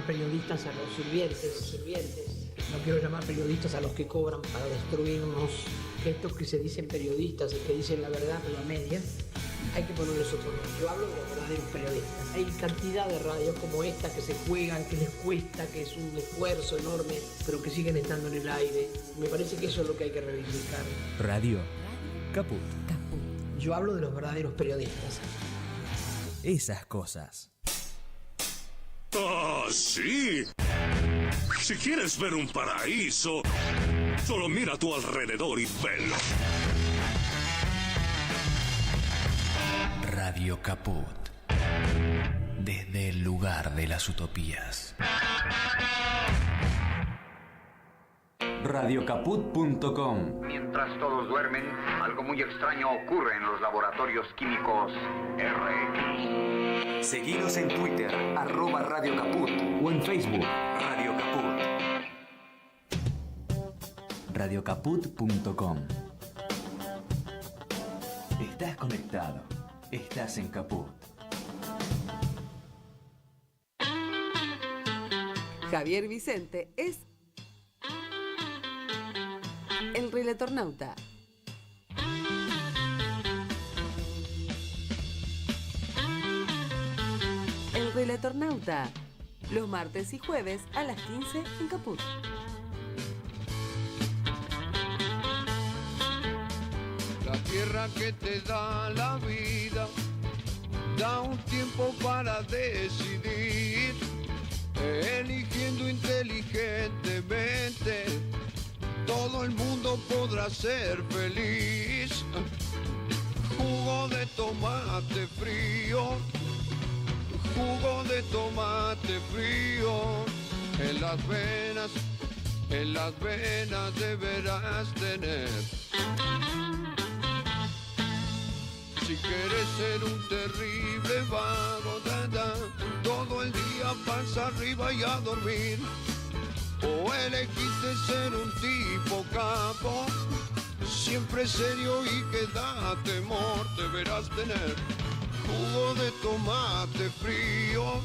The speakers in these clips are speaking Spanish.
periodistas a los sirvientes. No quiero llamar periodistas a los que cobran para destruirnos. Que estos que se dicen periodistas y que dicen la verdad pero a medias, hay que ponerles otro nombre. Yo hablo de los verdaderos periodistas. Hay cantidad de radios como esta que se juegan, que les cuesta, que es un esfuerzo enorme, pero que siguen estando en el aire. Me parece que eso es lo que hay que reivindicar. Radio Caput. Yo hablo de los verdaderos periodistas. Esas cosas. ¡Ah, sí! Si quieres ver un paraíso, solo mira a tu alrededor y velo. Radio Caput. Desde el lugar de las utopías. Radiocaput.com. Mientras todos duermen, algo muy extraño ocurre en los laboratorios químicos RX. Seguinos en Twitter, @Radio Caput, o en Facebook, Radio Caput. Radiocaput.com. Estás conectado. Estás en Caput. Javier Vicente es el Relatornauta. El Relatornauta. Los martes y jueves a las 15 en Caput. La tierra que te da la vida, da un tiempo para decidir, eligiendo inteligentemente, todo el mundo podrá ser feliz. Jugo de tomate frío, jugo de tomate frío, en las venas deberás tener. Si quieres ser un terrible vago, todo el día panza arriba y a dormir. O elegiste ser un tipo capo, siempre serio y que da temor, deberás tener jugo de tomate frío,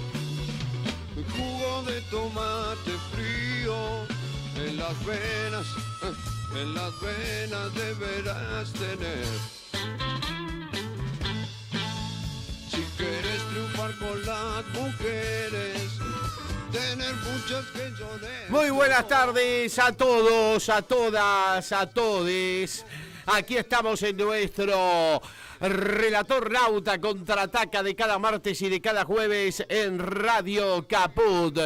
jugo de tomate frío, en las venas deberás tener. Si quieres triunfar con las mujeres, tener muchas que lloren. Muy buenas tardes a todos, a todas, a todes. Aquí estamos en nuestro Relatornauta Contraataca de cada martes y de cada jueves en Radio Caput,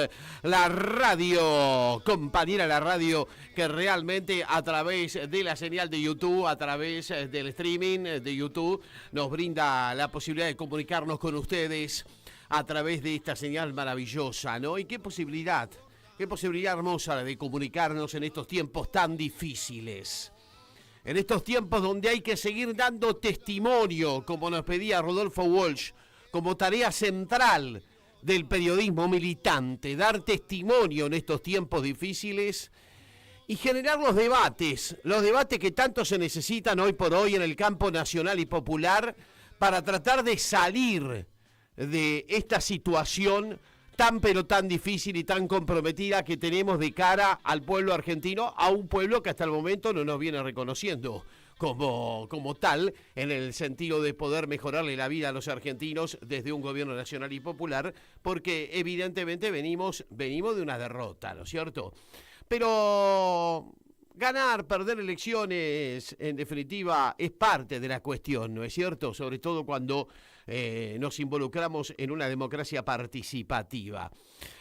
la radio compañera, la radio que realmente a través de la señal de YouTube, a través del streaming de YouTube, nos brinda la posibilidad de comunicarnos con ustedes a través de esta señal maravillosa, ¿no? Y qué posibilidad hermosa de comunicarnos en estos tiempos tan difíciles. En estos tiempos donde hay que seguir dando testimonio, como nos pedía Rodolfo Walsh, como tarea central del periodismo militante, dar testimonio en estos tiempos difíciles y generar los debates que tanto se necesitan hoy por hoy en el campo nacional y popular para tratar de salir de esta situación tan pero tan difícil y tan comprometida que tenemos de cara al pueblo argentino, a un pueblo que hasta el momento no nos viene reconociendo como tal, en el sentido de poder mejorarle la vida a los argentinos desde un gobierno nacional y popular, porque evidentemente venimos de una derrota, ¿no es cierto? Pero ganar, perder elecciones, en definitiva, es parte de la cuestión, ¿no es cierto? Sobre todo cuando nos involucramos en una democracia participativa.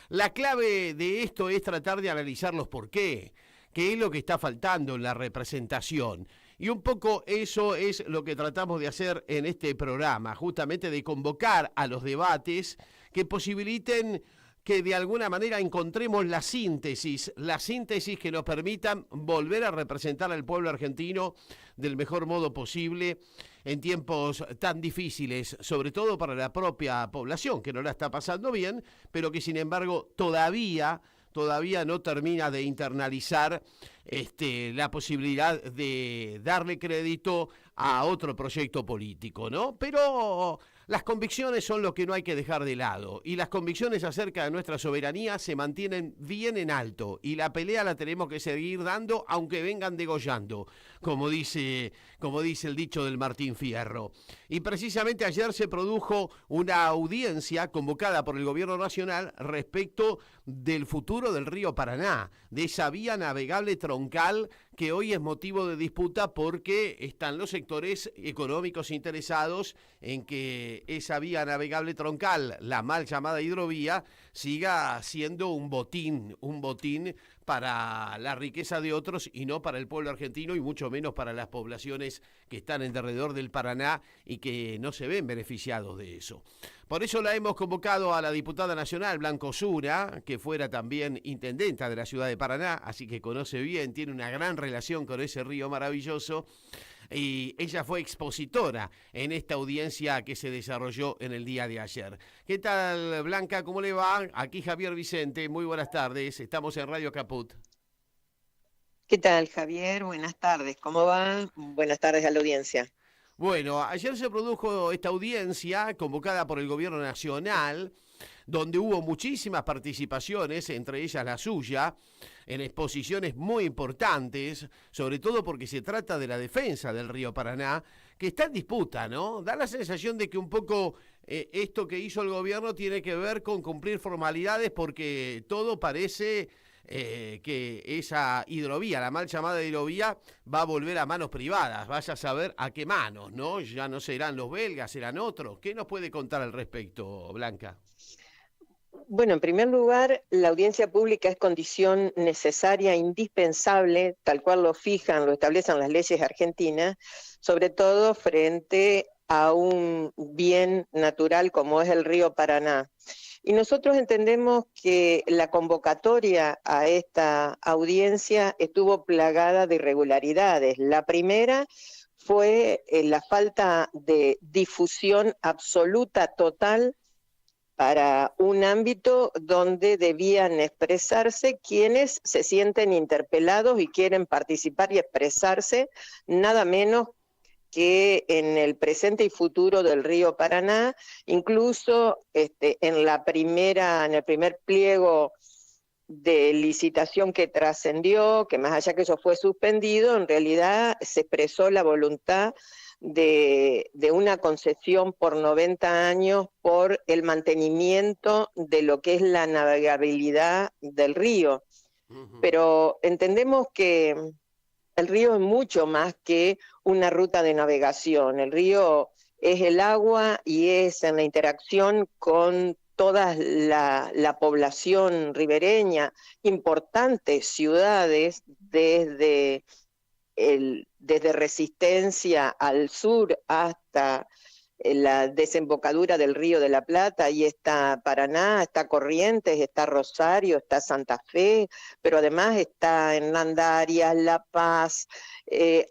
La clave de esto es tratar de analizar los por qué es lo que está faltando en la representación. Y un poco eso es lo que tratamos de hacer en este programa, justamente de convocar a los debates que posibiliten que de alguna manera encontremos la síntesis que nos permitan volver a representar al pueblo argentino del mejor modo posible en tiempos tan difíciles, sobre todo para la propia población, que no la está pasando bien, pero que sin embargo todavía no termina de internalizar la posibilidad de darle crédito a otro proyecto político, ¿no? Pero Las convicciones son lo que no hay que dejar de lado, y las convicciones acerca de nuestra soberanía se mantienen bien en alto, y la pelea la tenemos que seguir dando aunque vengan degollando, como dice el dicho del Martín Fierro. Y precisamente ayer se produjo una audiencia convocada por el Gobierno Nacional respecto del futuro del río Paraná, de esa vía navegable troncal que hoy es motivo de disputa porque están los sectores económicos interesados en que esa vía navegable troncal, la mal llamada hidrovía, siga siendo un botín para la riqueza de otros y no para el pueblo argentino y mucho menos para las poblaciones que están alrededor del Paraná y que no se ven beneficiados de eso. Por eso la hemos convocado a la diputada nacional Blanco Sura, que fuera también intendenta de la ciudad de Paraná, así que conoce bien, tiene una gran relación con ese río maravilloso, y ella fue expositora en esta audiencia que se desarrolló en el día de ayer. ¿Qué tal, Blanca? ¿Cómo le va? Aquí Javier Vicente, muy buenas tardes, estamos en Radio Caput. ¿Qué tal, Javier? Buenas tardes, ¿cómo va? Buenas tardes a la audiencia. Bueno, ayer se produjo esta audiencia convocada por el Gobierno Nacional, donde hubo muchísimas participaciones, entre ellas la suya, en exposiciones muy importantes, sobre todo porque se trata de la defensa del río Paraná, que está en disputa, ¿no? Da la sensación de que un poco esto que hizo el gobierno tiene que ver con cumplir formalidades, porque todo parece que esa hidrovía, la mal llamada hidrovía, va a volver a manos privadas. Vaya a saber a qué manos, ¿no? Ya no serán los belgas, serán otros. ¿Qué nos puede contar al respecto, Blanca? Bueno, en primer lugar, la audiencia pública es condición necesaria, indispensable, tal cual lo establecen las leyes argentinas, sobre todo frente a un bien natural como es el río Paraná. Y nosotros entendemos que la convocatoria a esta audiencia estuvo plagada de irregularidades. La primera fue la falta de difusión absoluta, total, para un ámbito donde debían expresarse quienes se sienten interpelados y quieren participar y expresarse, nada menos que en el presente y futuro del río Paraná. Incluso en el primer pliego de licitación que trascendió, que más allá que eso fue suspendido, en realidad se expresó la voluntad de una concesión por 90 años por el mantenimiento de lo que es la navegabilidad del río. Pero entendemos que el río es mucho más que una ruta de navegación. El río es el agua y es en la interacción con toda la población ribereña, importantes ciudades desde Resistencia al sur hasta la desembocadura del Río de la Plata. Ahí está Paraná, está Corrientes, está Rosario, está Santa Fe, pero además está Hernandarias, La Paz.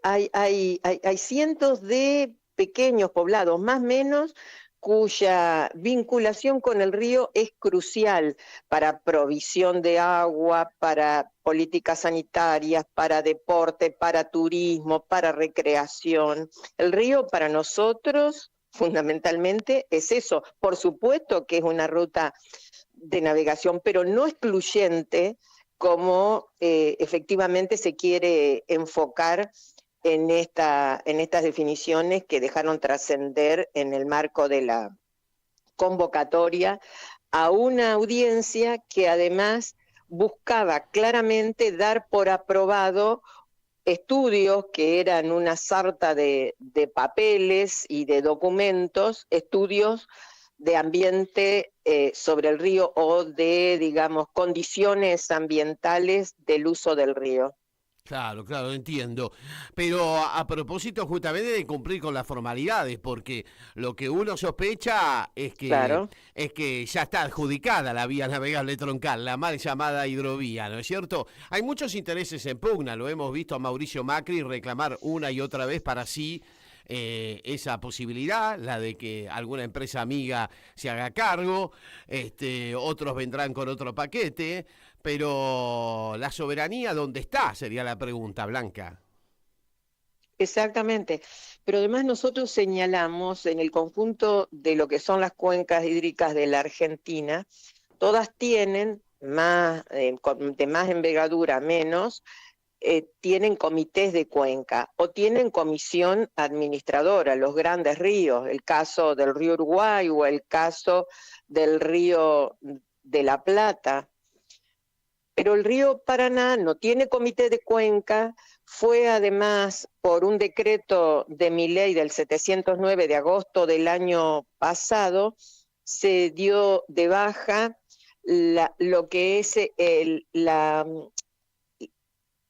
Hay cientos de pequeños poblados, más o menos, cuya vinculación con el río es crucial para provisión de agua, para políticas sanitarias, para deporte, para turismo, para recreación. El río para nosotros fundamentalmente es eso. Por supuesto que es una ruta de navegación, pero no excluyente como efectivamente se quiere enfocar en estas definiciones que dejaron trascender en el marco de la convocatoria a una audiencia que además buscaba claramente dar por aprobado estudios que eran una sarta de papeles y de documentos, estudios de ambiente sobre el río o de, digamos, condiciones ambientales del uso del río. Claro, entiendo. Pero a propósito justamente de cumplir con las formalidades, porque lo que uno sospecha es que ya está adjudicada la vía navegable troncal, la mal llamada hidrovía, ¿no es cierto? Hay muchos intereses en pugna, lo hemos visto a Mauricio Macri reclamar una y otra vez para sí esa posibilidad, la de que alguna empresa amiga se haga cargo, otros vendrán con otro paquete, pero la soberanía, ¿dónde está? Sería la pregunta, Blanca. Exactamente. Pero además nosotros señalamos en el conjunto de lo que son las cuencas hídricas de la Argentina, todas tienen más, de más envergadura, menos, tienen comités de cuenca o tienen comisión administradora, los grandes ríos, el caso del río Uruguay o el caso del río de la Plata. Pero el río Paraná no tiene comité de cuenca, fue además por un decreto de Milei del 709 de agosto del año pasado, se dio de baja lo que es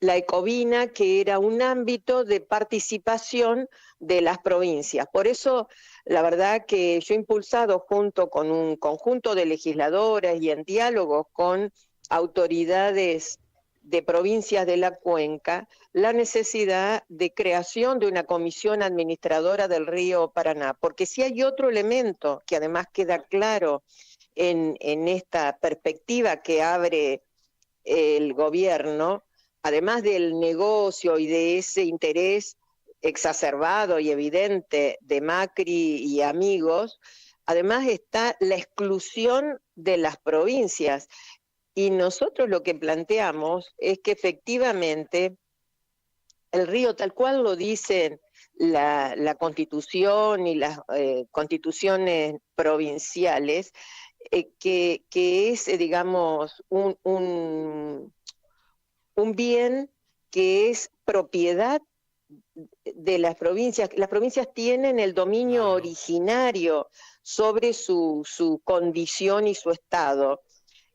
la Ecovina, que era un ámbito de participación de las provincias. Por eso, la verdad que yo he impulsado junto con un conjunto de legisladoras y en diálogos con autoridades de provincias de la cuenca, la necesidad de creación de una comisión administradora del río Paraná, porque si hay otro elemento que además queda claro en esta perspectiva que abre el gobierno, además del negocio y de ese interés exacerbado y evidente de Macri y amigos, además está la exclusión de las provincias. Y nosotros lo que planteamos es que efectivamente el río, tal cual lo dicen la Constitución y las constituciones provinciales, que es, digamos, un bien que es propiedad de las provincias. Las provincias tienen el dominio originario sobre su condición y su estado.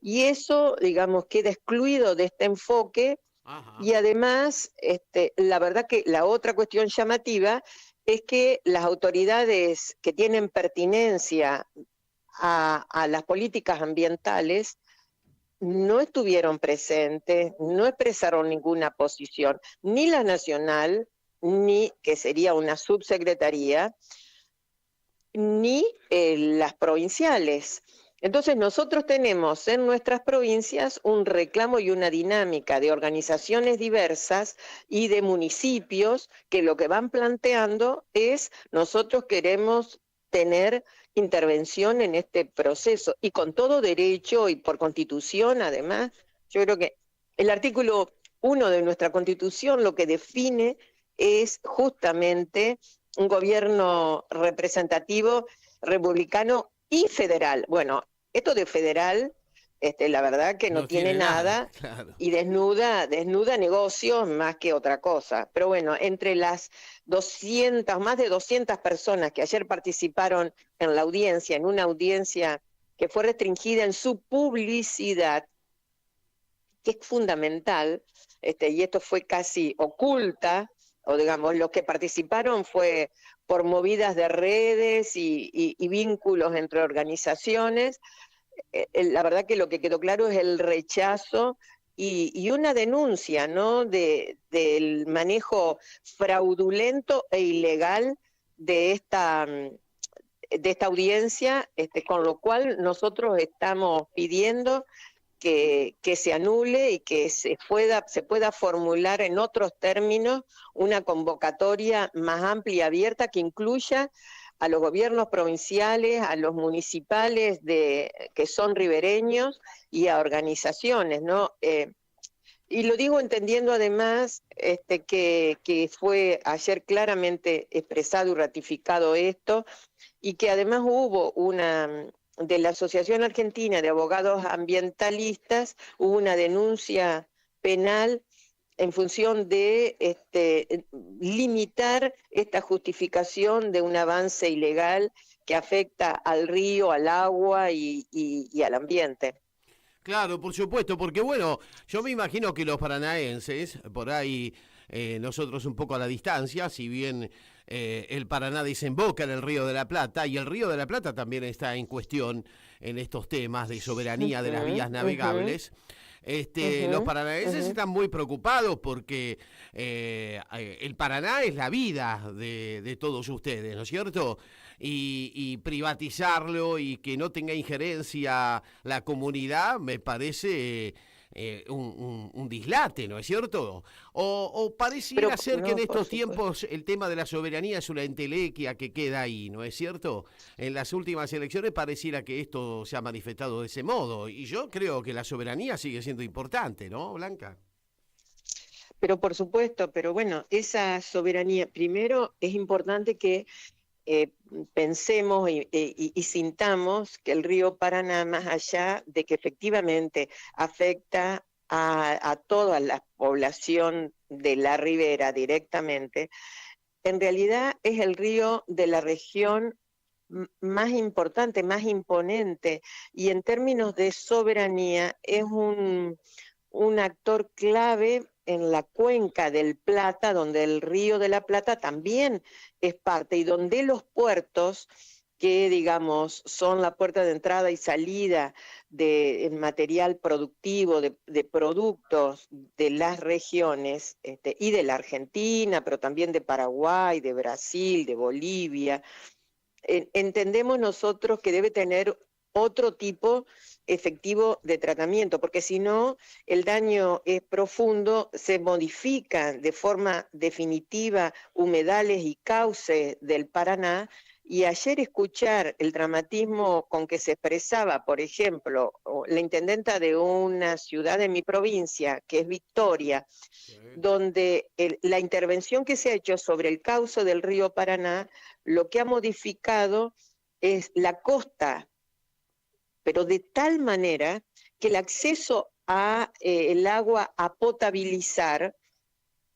Y eso, digamos, queda excluido de este enfoque. Ajá. Y además, la verdad que la otra cuestión llamativa es que las autoridades que tienen pertinencia a las políticas ambientales no estuvieron presentes, no expresaron ninguna posición, ni la nacional, ni que sería una subsecretaría, ni las provinciales. Entonces nosotros tenemos en nuestras provincias un reclamo y una dinámica de organizaciones diversas y de municipios que lo que van planteando es: nosotros queremos tener intervención en este proceso, y con todo derecho y por Constitución además. Yo creo que el artículo 1 de nuestra Constitución lo que define es justamente un gobierno representativo, republicano y federal. Bueno, esto de federal, la verdad que no tiene nada, claro. Y desnuda negocios más que otra cosa. Pero bueno, entre las más de 200 personas que ayer participaron en la audiencia, en una audiencia que fue restringida en su publicidad, que es fundamental, y esto fue casi oculta, o digamos, los que participaron fue por movidas de redes y vínculos entre organizaciones. La verdad que lo que quedó claro es el rechazo y una denuncia, ¿no?, del manejo fraudulento e ilegal de esta audiencia, con lo cual nosotros estamos pidiendo que se anule y que se pueda formular en otros términos una convocatoria más amplia y abierta que incluya a los gobiernos provinciales, a los municipales que son ribereños y a organizaciones, ¿no? Y lo digo entendiendo además que fue ayer claramente expresado y ratificado esto, y que además hubo de la Asociación Argentina de Abogados Ambientalistas, hubo una denuncia penal en función de limitar esta justificación de un avance ilegal que afecta al río, al agua y al ambiente. Claro, por supuesto, porque bueno, yo me imagino que los paranaenses, por ahí nosotros un poco a la distancia, si bien el Paraná desemboca en el Río de la Plata, y el Río de la Plata también está en cuestión en estos temas de soberanía de las vías navegables, los paranaenses están muy preocupados porque el Paraná es la vida de todos ustedes, ¿no es cierto? Y privatizarlo y que no tenga injerencia la comunidad me parece un dislate, ¿no es cierto? O pareciera Pero, ser que no, en por estos supuesto. tiempos el tema de la soberanía es una entelequia que queda ahí, ¿no es cierto? En las últimas elecciones pareciera que esto se ha manifestado de ese modo, y yo creo que la soberanía sigue siendo importante, ¿no, Blanca? Pero por supuesto, pero bueno, esa soberanía, primero es importante que eh, pensemos y sintamos que el río Paraná, más allá de que efectivamente afecta a toda la población de la ribera directamente, en realidad es el río de la región más importante, más imponente, y en términos de soberanía es un actor clave en la cuenca del Plata, donde el río de la Plata también es parte y donde los puertos, que digamos son la puerta de entrada y salida de material productivo, de productos de las regiones y de la Argentina, pero también de Paraguay, de Brasil, de Bolivia, entendemos nosotros que debe tener otro tipo efectivo de tratamiento, porque si no, el daño es profundo, se modifican de forma definitiva humedales y cauces del Paraná, y ayer escuchar el dramatismo con que se expresaba, por ejemplo, la intendenta de una ciudad de mi provincia, que es Victoria, donde la intervención que se ha hecho sobre el cauce del río Paraná, lo que ha modificado es la costa, pero de tal manera que el acceso a el agua a potabilizar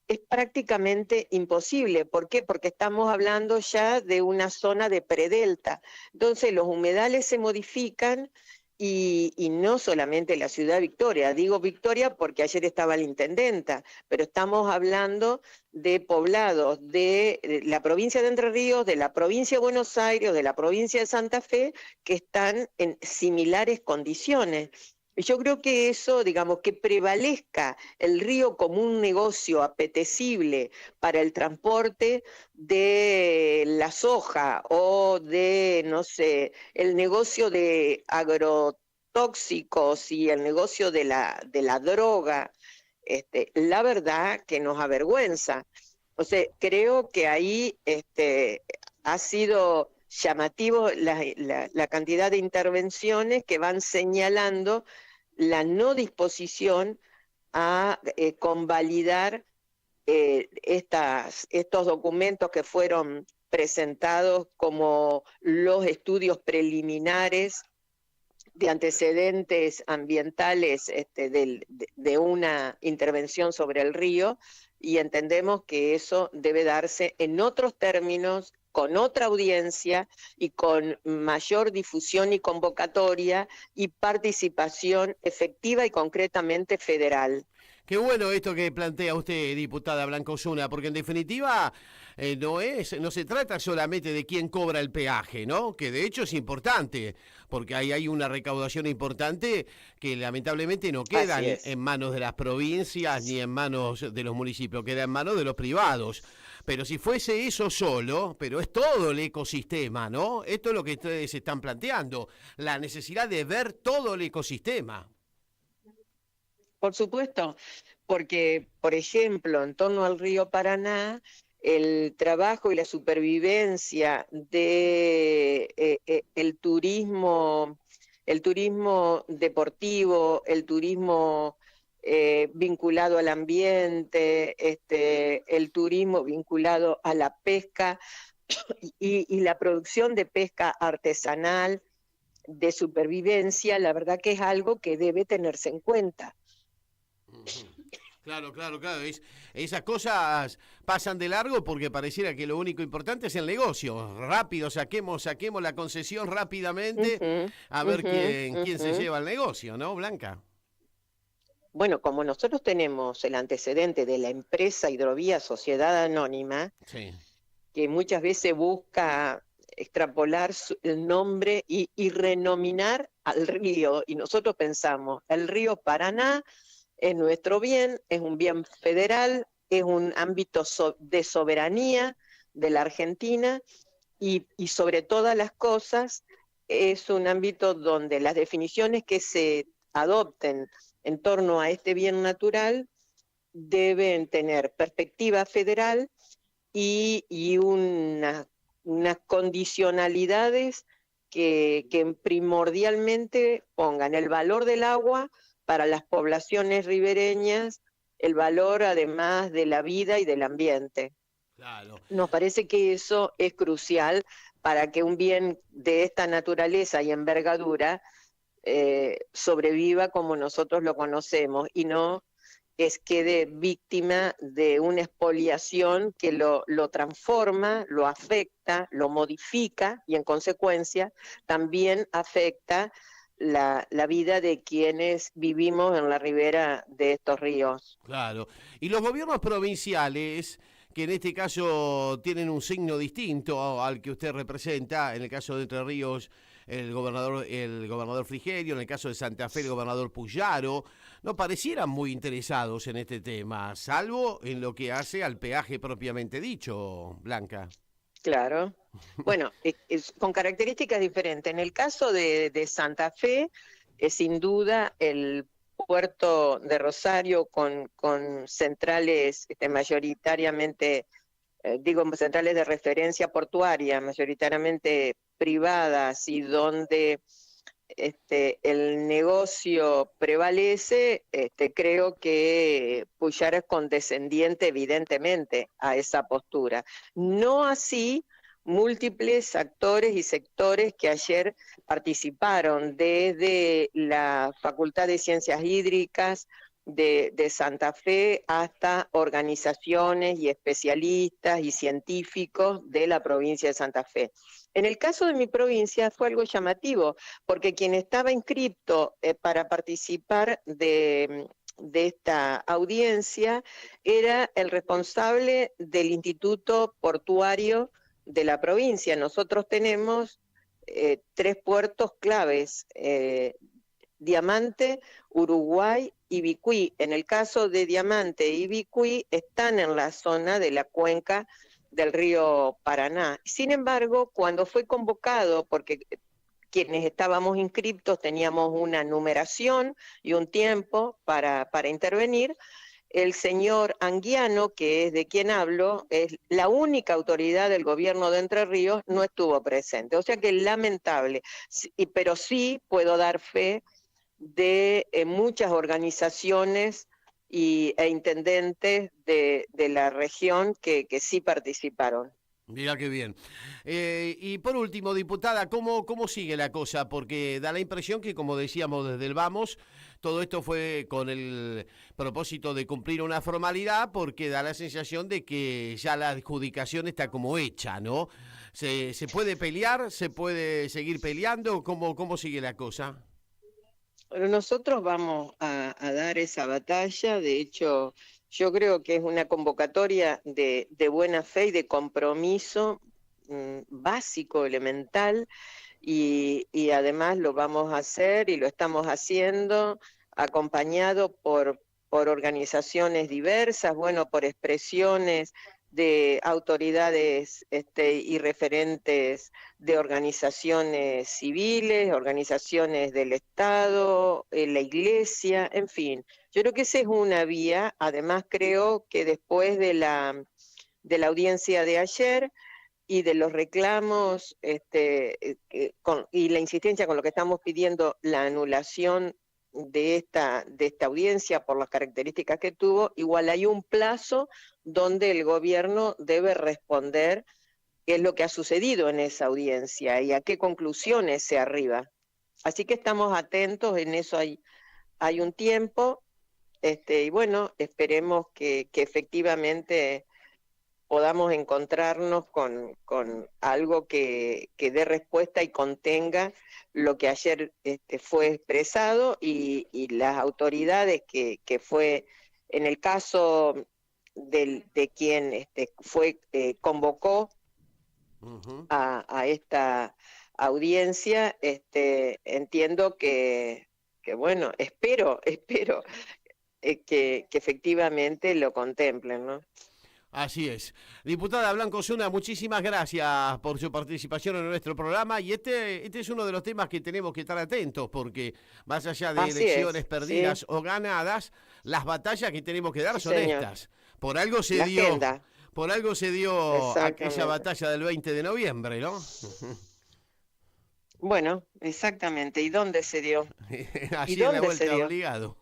es prácticamente imposible. ¿Por qué? Porque estamos hablando ya de una zona de predelta. Entonces los humedales se modifican y no solamente la ciudad de Victoria. Digo Victoria porque ayer estaba la intendenta, pero estamos hablando de poblados de la provincia de Entre Ríos, de la provincia de Buenos Aires, de la provincia de Santa Fe, que están en similares condiciones. Yo creo que eso, digamos, que prevalezca el río como un negocio apetecible para el transporte de la soja o de, no sé, el negocio de agrotóxicos y el negocio de la droga, la verdad que nos avergüenza. O sea, creo que ahí ha sido llamativo la cantidad de intervenciones que van señalando la no disposición a convalidar estos documentos que fueron presentados como los estudios preliminares de antecedentes ambientales de una intervención sobre el río, y entendemos que eso debe darse en otros términos, con otra audiencia y con mayor difusión y convocatoria y participación efectiva y concretamente federal. Qué bueno esto que plantea usted, diputada Blanca Osuna, porque en definitiva no se trata solamente de quién cobra el peaje, ¿no? Que de hecho es importante, porque ahí hay una recaudación importante que lamentablemente no queda en manos de las provincias ni en manos de los municipios, queda en manos de los privados. Pero si fuese eso solo, pero es todo el ecosistema, ¿no? Esto es lo que ustedes están planteando, la necesidad de ver todo el ecosistema. Por supuesto, porque, por ejemplo, en torno al río Paraná, el trabajo y la supervivencia de el turismo deportivo, el turismo vinculado al ambiente, el turismo vinculado a la pesca y la producción de pesca artesanal, de supervivencia, la verdad que es algo que debe tenerse en cuenta. Claro. Esas cosas pasan de largo porque pareciera que lo único importante es el negocio. Rápido, saquemos la concesión rápidamente a ver quién se lleva el negocio, ¿no, Blanca? Bueno, como nosotros tenemos el antecedente de la empresa Hidrovía Sociedad Anónima, sí, que muchas veces busca extrapolar el nombre y renominar al río, y nosotros pensamos, el río Paraná es nuestro bien, es un bien federal, es un ámbito de soberanía de la Argentina y sobre todas las cosas es un ámbito donde las definiciones que se adopten en torno a este bien natural deben tener perspectiva federal y unas condicionalidades que primordialmente pongan el valor del agua para las poblaciones ribereñas, el valor además de la vida y del ambiente. Claro. Nos parece que eso es crucial para que un bien de esta naturaleza y envergadura sobreviva como nosotros lo conocemos y no quede víctima de una expoliación que lo transforma, lo afecta, lo modifica y en consecuencia también afecta la vida de quienes vivimos en la ribera de estos ríos. Claro. Y los gobiernos provinciales, que en este caso tienen un signo distinto al que usted representa, en el caso de Entre Ríos, el gobernador Frigerio, en el caso de Santa Fe, el gobernador Puyaro, no parecieran muy interesados en este tema, salvo en lo que hace al peaje propiamente dicho, Blanca. Claro. Bueno, con características diferentes. En el caso de Santa Fe, sin duda el puerto de Rosario con centrales mayoritariamente, centrales de referencia portuaria, mayoritariamente privadas y donde el negocio prevalece, creo que Puyaro es condescendiente evidentemente a esa postura. No así múltiples actores y sectores que ayer participaron, desde la Facultad de Ciencias Hídricas de Santa Fe hasta organizaciones y especialistas y científicos de la provincia de Santa Fe. En el caso de mi provincia fue algo llamativo, porque quien estaba inscripto para participar de esta audiencia era el responsable del Instituto Portuario de la provincia. Nosotros tenemos 3 puertos claves, Diamante, Uruguay y Vicuí. En el caso de Diamante y Vicuí están en la zona de la cuenca del río Paraná. Sin embargo, cuando fue convocado, porque quienes estábamos inscriptos teníamos una numeración y un tiempo para intervenir, el señor Anguiano, que es de quien hablo, es la única autoridad del gobierno de Entre Ríos, no estuvo presente. O sea que es lamentable, pero sí puedo dar fe de muchas organizaciones e intendentes de la región que sí participaron. Mirá qué bien. Y por último, diputada, ¿cómo sigue la cosa? Porque da la impresión que, como decíamos desde el Vamos, todo esto fue con el propósito de cumplir una formalidad, porque da la sensación de que ya la adjudicación está como hecha, ¿no? ¿Se puede pelear? ¿Se puede seguir peleando? ¿Cómo sigue la cosa? Pero nosotros vamos a dar esa batalla. De hecho, yo creo que es una convocatoria de buena fe y de compromiso básico, elemental, y además lo vamos a hacer y lo estamos haciendo acompañado por organizaciones diversas, por expresiones de autoridades y referentes de organizaciones civiles, organizaciones del Estado, la Iglesia, en fin. Yo creo que esa es una vía. Además creo que después de la audiencia de ayer y de los reclamos y la insistencia con lo que estamos pidiendo, la anulación de esta audiencia por las características que tuvo, igual hay un plazo donde el gobierno debe responder qué es lo que ha sucedido en esa audiencia y a qué conclusiones se arriba. Así que estamos atentos, en eso hay un tiempo, y esperemos que efectivamente podamos encontrarnos con algo que dé respuesta y contenga lo que ayer fue expresado y las autoridades que fue, en el caso de quien convocó a esta audiencia, entiendo que espero que efectivamente lo contemplen, ¿no? Así es. Diputada Blanca Osuna, muchísimas gracias por su participación en nuestro programa y este es uno de los temas que tenemos que estar atentos porque más allá de elecciones perdidas o ganadas, las batallas que tenemos que dar son estas. Por algo se dio aquella batalla del 20 de noviembre, ¿no? Bueno, exactamente. ¿Y dónde se dio? Así en la vuelta obligado.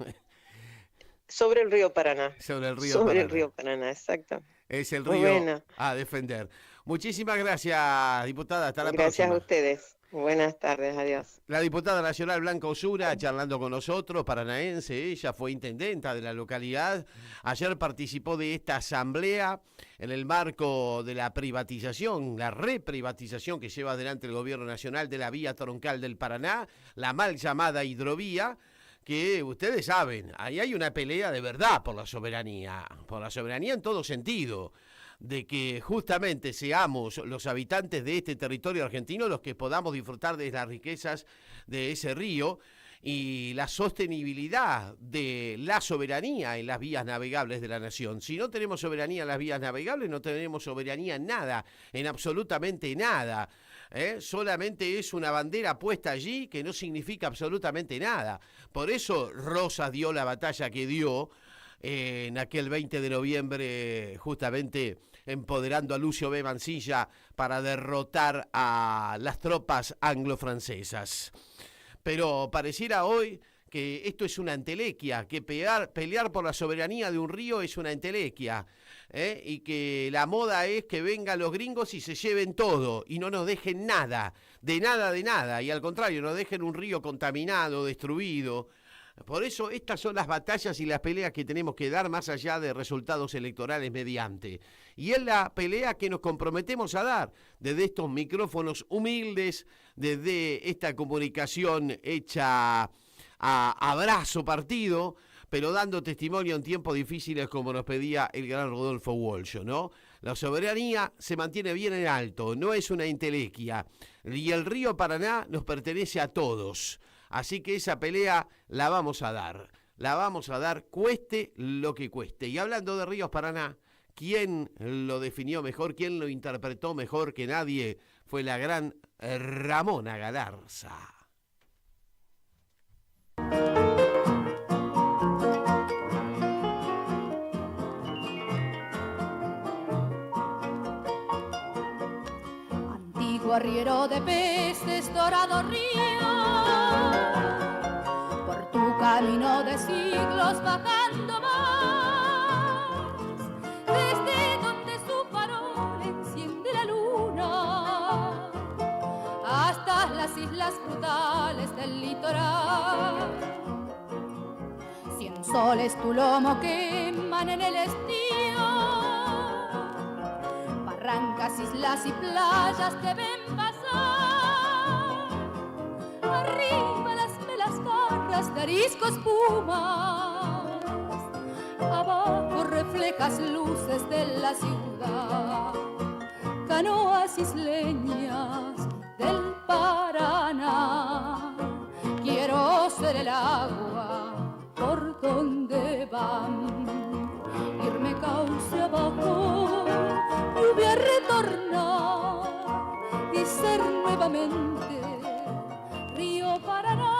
Sobre el río Paraná. Sobre el río Paraná, exacto. Es el río a defender. Muchísimas gracias, diputada. Hasta la próxima. Gracias a ustedes. Buenas tardes, adiós. La diputada nacional Blanca Osuna charlando con nosotros, paranaense, ella fue intendenta de la localidad. Ayer participó de esta asamblea en el marco de la privatización, la reprivatización que lleva adelante el gobierno nacional de la vía troncal del Paraná, la mal llamada hidrovía, que ustedes saben, ahí hay una pelea de verdad por la soberanía en todo sentido, de que justamente seamos los habitantes de este territorio argentino los que podamos disfrutar de las riquezas de ese río y la sostenibilidad de la soberanía en las vías navegables de la nación. Si no tenemos soberanía en las vías navegables, no tenemos soberanía en nada, en absolutamente nada. Solamente es una bandera puesta allí que no significa absolutamente nada. Por eso Rosas dio la batalla que dio en aquel 20 de noviembre, justamente empoderando a Lucio B. Mansilla para derrotar a las tropas anglo-francesas. Pero pareciera hoy que esto es una entelequia, que pelear por la soberanía de un río es una entelequia, y que la moda es que vengan los gringos y se lleven todo y no nos dejen nada, y al contrario, nos dejen un río contaminado, destruido. Por eso estas son las batallas y las peleas que tenemos que dar más allá de resultados electorales mediante. Y es la pelea que nos comprometemos a dar desde estos micrófonos humildes, desde esta comunicación hecha a abrazo partido, pero dando testimonio en tiempos difíciles como nos pedía el gran Rodolfo Walsh, ¿no? La soberanía se mantiene bien en alto, no es una entelequia. Y el río Paraná nos pertenece a todos. Así que esa pelea la vamos a dar, cueste lo que cueste. Y hablando de Ríos Paraná, ¿quién lo definió mejor, quién lo interpretó mejor que nadie? Fue la gran Ramona Galarza. Antiguo arriero de peces, dorado río, por tu camino de siglos bajando más, desde donde su farol enciende la luna, hasta las islas brutales del litoral. 100 soles tu lomo queman en el estío, barrancas, islas y playas te ven pasar, arriba las velas garras de arisco espumas, abajo reflejas luces de la ciudad, canoas isleñas del Paraná. Quiero ser el agua por donde van, irme cauce abajo, lluvia retornar y ser nuevamente río Paraná.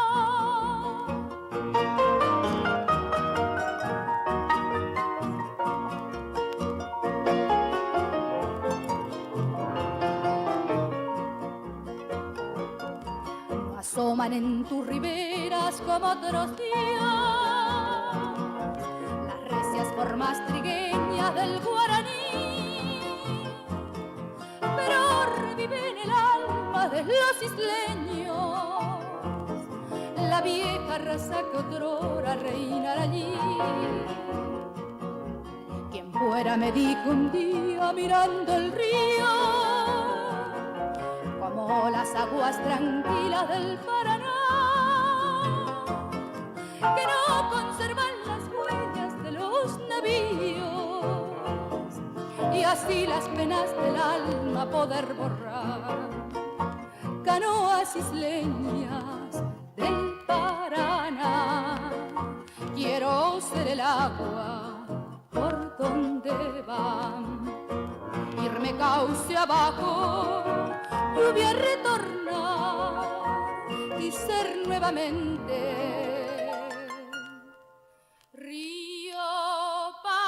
Asoman en tus riberas como otros días las recias formas trigueñas del guaraní, pero revive en el alma de los isleños la vieja raza que otrora reinara allí. Quien fuera me dijo un día mirando el río, como las aguas tranquilas del Paraná, que no conservan las huellas de los navíos, y así las penas del alma poder borrar. Canoas isleñas del Paraná, quiero ser el agua por donde van. de cauce abajo, lluvia retornar y ser nuevamente río Paraná.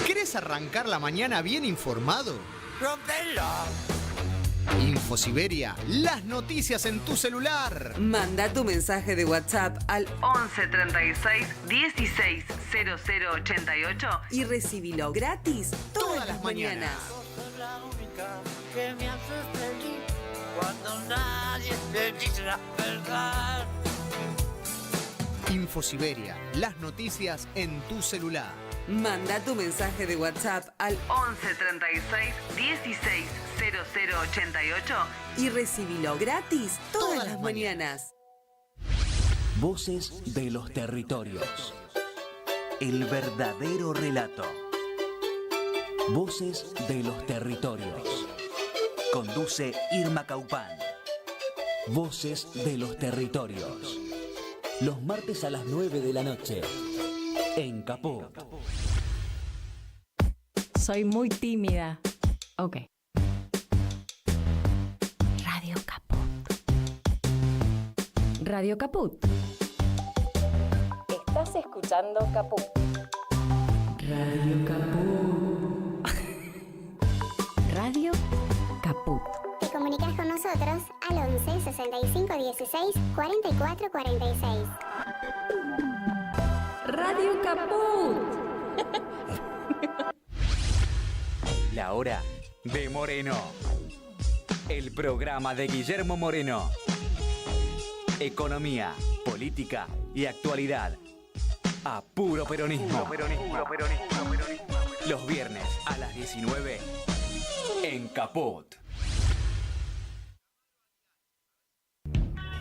¿Querés arrancar la mañana bien informado? ¡Rompelo! InfoSiberia, las noticias en tu celular. Manda tu mensaje de WhatsApp al 11 36 16 0088 y recibilo gratis todas las mañanas. Sos la única que me haces feliz cuando nadie te dice la verdad. InfoSiberia, las noticias en tu celular. Manda tu mensaje de WhatsApp al 11 36 16 0088 y recibilo gratis todas las mañanas. Voces de los territorios. El verdadero relato. Voces de los territorios. Conduce Irma Caupán. Voces de los territorios. Los martes a las 9 de la noche. En Caput. Soy muy tímida. Ok. Radio Caput. Radio Caput. Estás escuchando Caput. Radio Caput. Radio Caput. Te comunicas con nosotros al 11 65 16 44 46. Radio Caput. La hora de Moreno. El programa de Guillermo Moreno. Economía, política y actualidad. A puro peronismo. Los viernes a las 19 en Caput.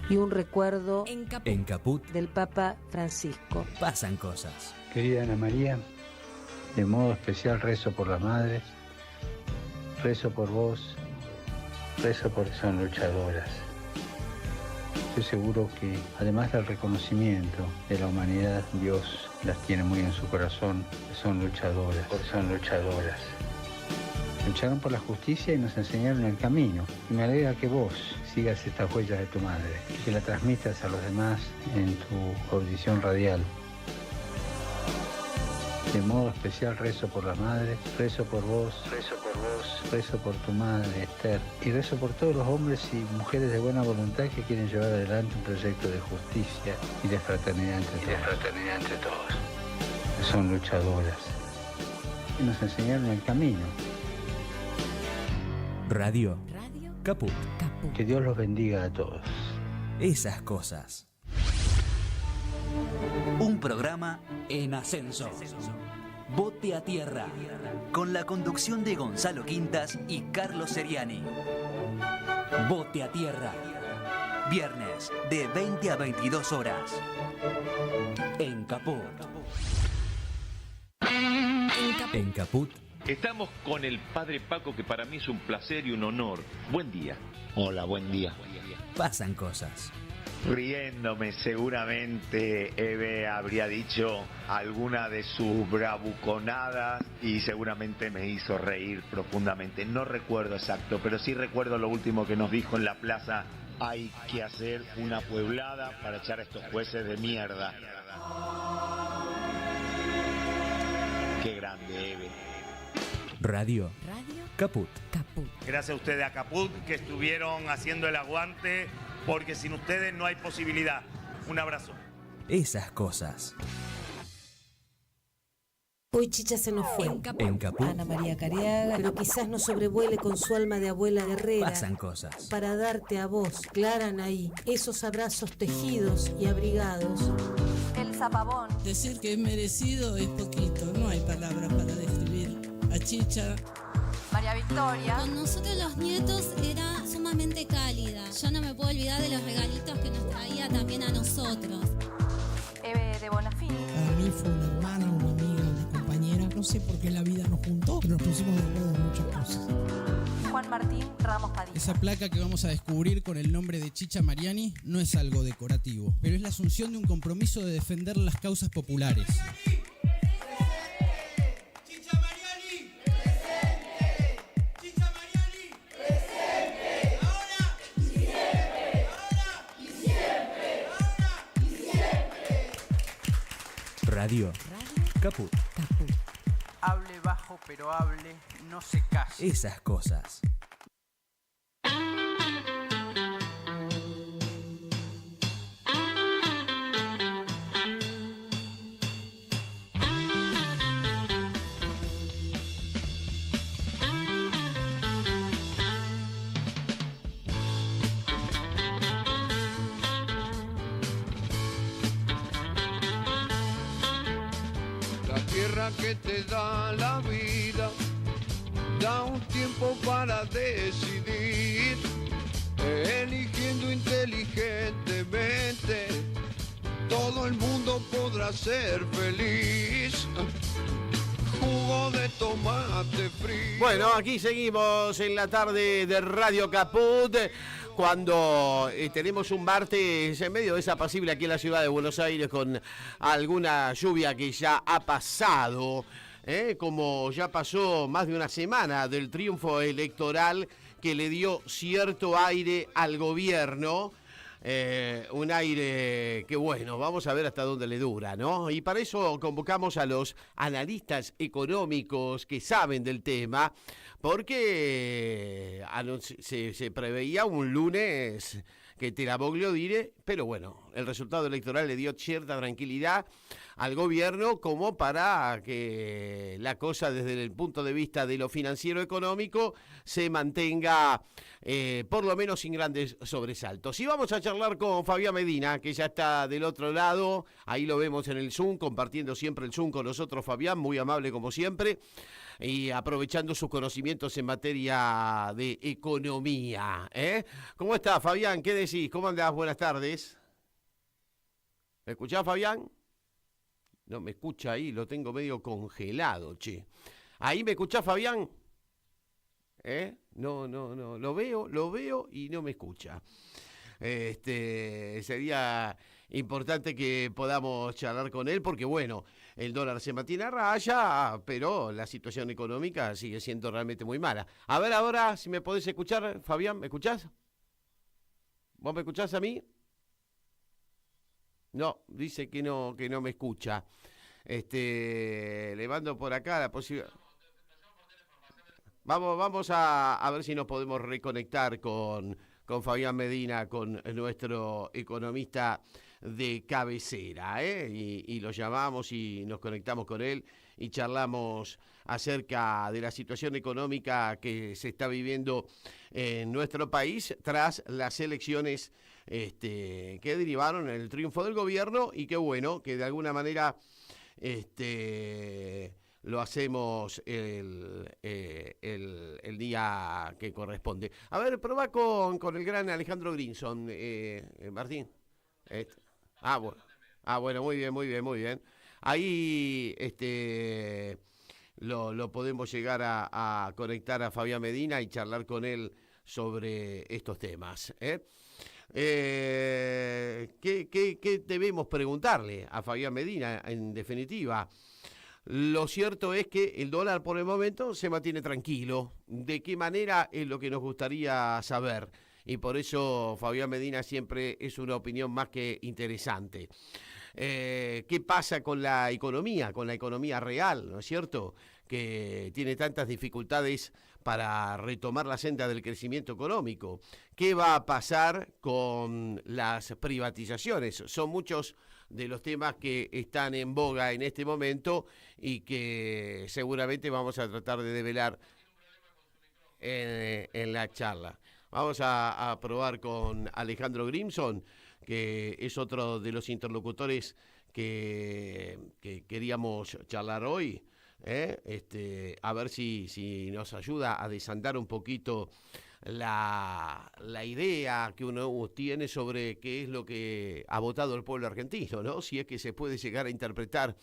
Y un recuerdo En Caput del Papa Francisco. pasan cosas. Querida Ana María, de modo especial rezo por las madres, rezo por vos, rezo porque son luchadoras. Estoy seguro que además del reconocimiento de la humanidad, Dios las tiene muy en su corazón, son luchadoras, Lucharon por la justicia y nos enseñaron el camino. Y me alegra que vos sigas estas huellas de tu madre y que la transmitas a los demás en tu audición radial. De modo especial rezo por las madres, rezo por vos, rezo por tu madre, Esther, y rezo por todos los hombres y mujeres de buena voluntad que quieren llevar adelante un proyecto de justicia y de fraternidad entre todos. Son luchadoras y nos enseñaron el camino. Radio Caput. Que Dios los bendiga a todos. Esas cosas. Un programa en ascenso. Bote a tierra. Con la conducción de Gonzalo Quintas y Carlos Seriani. Bote a tierra. Viernes de 20 a 22 horas. En Caput. En Caput. Estamos con el padre Paco, que para mí es un placer y un honor. Buen día. Hola, buen día. Pasan cosas. Riéndome, seguramente Eve habría dicho alguna de sus bravuconadas y seguramente me hizo reír profundamente. No recuerdo exacto, pero sí recuerdo lo último que nos dijo en la plaza: hay que hacer una pueblada para echar a estos jueces de mierda. Qué grande, Eve. Radio Caput. Gracias a ustedes, a Caput, que estuvieron haciendo el aguante, porque sin ustedes no hay posibilidad. Un abrazo. Esas cosas. Hoy Chicha se nos fue. En Caput. Ana María Cariaga, pero quizás nos sobrevuele con su alma de abuela guerrera. Pasan cosas. Para darte a vos, Clara Anaí, esos abrazos tejidos y abrigados. El zapabón. Decir que es merecido es poquito, no hay palabras para describir a Chicha. María Victoria. Con nosotros los nietos era sumamente cálida. Yo no me puedo olvidar de los regalitos que nos traía también a nosotros. Eve de Bonafini. Para mí fue una hermana, una amiga, una compañera. No sé por qué la vida nos juntó, pero nos pusimos de acuerdo en muchas cosas. Juan Martín Ramos Padilla. Esa placa que vamos a descubrir con el nombre de Chicha Mariani no es algo decorativo, pero es la asunción de un compromiso de defender las causas populares. Radio Caput. Hable bajo, pero hable, no se case. Esas cosas. Que te da la vida, da un tiempo para decidir, eligiendo inteligentemente, todo el mundo podrá ser feliz. Jugo de tomate frío. Bueno, aquí seguimos en la tarde de Radio Caput, cuando tenemos un martes en medio desapacible aquí en la ciudad de Buenos Aires, con alguna lluvia que ya ha pasado, como ya pasó más de una semana del triunfo electoral que le dio cierto aire al gobierno. Un aire que, bueno, vamos a ver hasta dónde le dura, ¿no? Y para eso convocamos a los analistas económicos que saben del tema, porque se preveía un lunes que Tiraboglio dire, pero bueno, el resultado electoral le dio cierta tranquilidad al gobierno como para que la cosa desde el punto de vista de lo financiero económico se mantenga por lo menos sin grandes sobresaltos. Y vamos a charlar con Fabián Medina, que ya está del otro lado, ahí lo vemos en el Zoom, compartiendo siempre el Zoom con nosotros. Fabián, muy amable como siempre, y aprovechando sus conocimientos en materia de economía. ¿Cómo está, Fabián? ¿Qué decís? ¿Cómo andás? Buenas tardes. ¿Me escuchás, Fabián? No me escucha ahí, lo tengo medio congelado, che. ¿Ahí me escuchás, Fabián? No, lo veo y no me escucha. Sería importante que podamos charlar con él, porque bueno, el dólar se mantiene a raya, pero la situación económica sigue siendo realmente muy mala. A ver ahora si me podés escuchar, Fabián, ¿me escuchás? ¿Vos me escuchás a mí? No, dice que no me escucha. Le mando por acá la posibilidad. Vamos a ver si nos podemos reconectar con Fabián Medina, con nuestro economista de cabecera, y lo llamamos y nos conectamos con él y charlamos acerca de la situación económica que se está viviendo en nuestro país tras las elecciones que derivaron en el triunfo del gobierno, y qué bueno que de alguna manera lo hacemos el día que corresponde. A ver, probá con el gran Alejandro Grimson, Martín. Bueno, muy bien. Ahí lo podemos llegar a conectar a Fabián Medina y charlar con él sobre estos temas. ¿Qué debemos preguntarle a Fabián Medina, en definitiva? Lo cierto es que el dólar por el momento se mantiene tranquilo. ¿De qué manera? Es lo que nos gustaría saber. Y por eso Fabián Medina siempre es una opinión más que interesante. ¿Qué pasa con la economía real, ¿no es cierto? Que tiene tantas dificultades para retomar la senda del crecimiento económico. ¿Qué va a pasar con las privatizaciones? Son muchos de los temas que están en boga en este momento y que seguramente vamos a tratar de develar en la charla. Vamos a probar con Alejandro Grimson, que es otro de los interlocutores que queríamos charlar hoy. A ver si nos ayuda a desandar un poquito la idea que uno tiene sobre qué es lo que ha votado el pueblo argentino, ¿no? Si es que se puede llegar a interpretar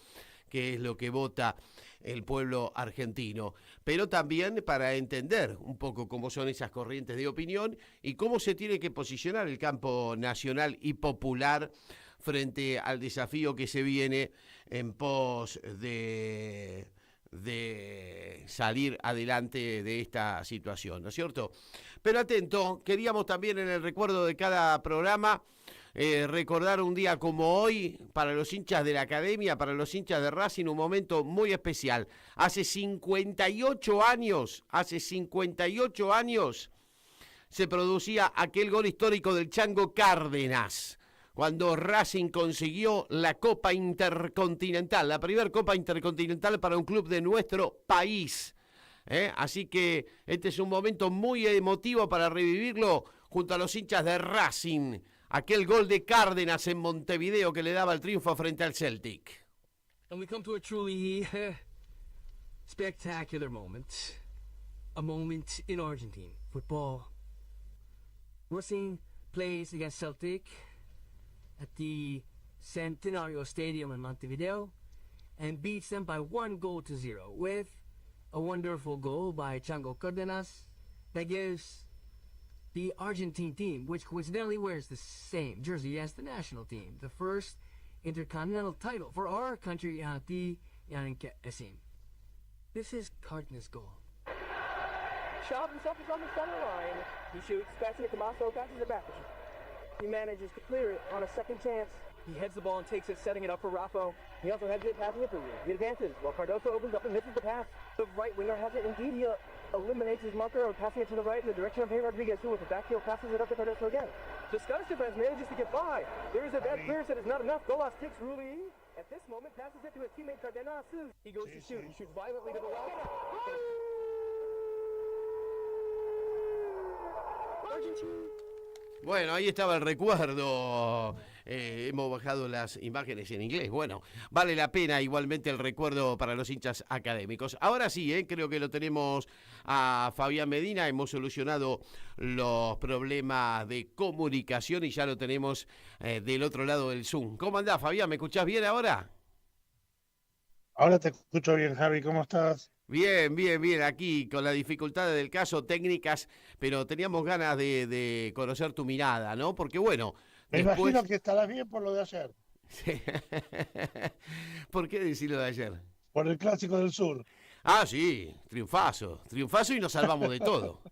qué es lo que vota el pueblo argentino, pero también para entender un poco cómo son esas corrientes de opinión y cómo se tiene que posicionar el campo nacional y popular frente al desafío que se viene en pos de salir adelante de esta situación, ¿no es cierto? Pero atento, queríamos también en el recuerdo de cada programa recordar un día como hoy para los hinchas de la Academia, para los hinchas de Racing, un momento muy especial. Hace 58 años se producía aquel gol histórico del Chango Cárdenas, cuando Racing consiguió la Copa Intercontinental, la primera Copa Intercontinental para un club de nuestro país. Así que este es un momento muy emotivo para revivirlo junto a los hinchas de Racing. Aquel gol de Cárdenas en Montevideo que le daba el triunfo frente al Celtic. And we come to a truly spectacular moment. A moment in Argentine football. Racing plays against Celtic at the Centenario Stadium in Montevideo and beats them by 1-0 with a wonderful goal by Chango Cárdenas that gives the Argentine team, which coincidentally wears the same jersey as the national team, the first intercontinental title for our country at the Yannick Esim. This is Cárdenas' goal. Shot himself is on the center line. He shoots, passes it to Masso, passes it back. He manages to clear it on a second chance. He heads the ball and takes it, setting it up for Raffo. He also heads it, passing it to He advances while Cardoso opens up and misses the pass. The right winger has it. Indeed, he eliminates his marker, passing it to the right in the direction of Hey Rodriguez, who with the back heel passes it up to Cardoso again. The Scottish defense manages to get by. There is a bad clearance that is not enough. Golas kicks Rulli. At this moment, passes it to his teammate Cardenas. He goes to shoot. He shoots violently to the left. Argentina. Bueno, ahí estaba el recuerdo. Hemos bajado las imágenes en inglés. Bueno, vale la pena igualmente el recuerdo para los hinchas académicos. Ahora sí, creo que lo tenemos a Fabián Medina. Hemos solucionado los problemas de comunicación y ya lo tenemos del otro lado del Zoom. ¿Cómo andás, Fabián? ¿Me escuchás bien ahora? Ahora te escucho bien, Javi. ¿Cómo estás? Bien, bien, bien, aquí con las dificultades del caso, técnicas, pero teníamos ganas de conocer tu mirada, ¿no? Porque bueno... Me imagino que estarás bien por lo de ayer. Sí. ¿Por qué decir lo de ayer? Por el Clásico del Sur. Ah, sí, triunfazo y nos salvamos de todo,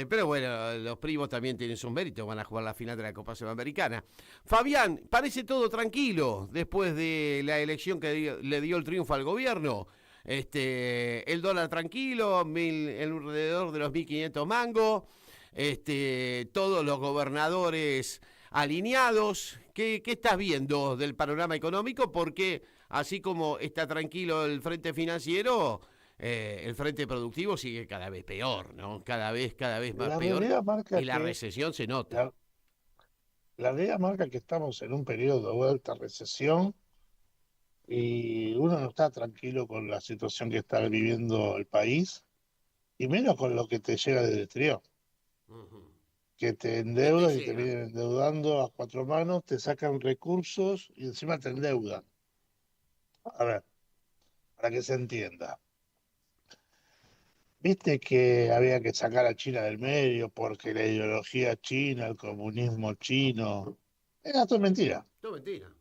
pero bueno, los primos también tienen su mérito, van a jugar la final de la Copa Sudamericana. Fabián, parece todo tranquilo después de la elección que le dio el triunfo al gobierno. El dólar tranquilo, alrededor de los 1.500 mangos, todos los gobernadores alineados. ¿Qué estás viendo del panorama económico? Porque así como está tranquilo el frente financiero, el frente productivo sigue cada vez peor, ¿no? Cada vez más peor. Y la recesión se nota. La realidad marca que estamos en un periodo de alta recesión y uno no está tranquilo con la situación que está viviendo el país y menos con lo que te llega del exterior. Que te endeudan y te vienen endeudando a cuatro manos, te sacan recursos y encima te endeudan. A ver, para que se entienda. Viste que había que sacar a China del medio porque la ideología china, el comunismo chino, era todo mentira. Todo mentira.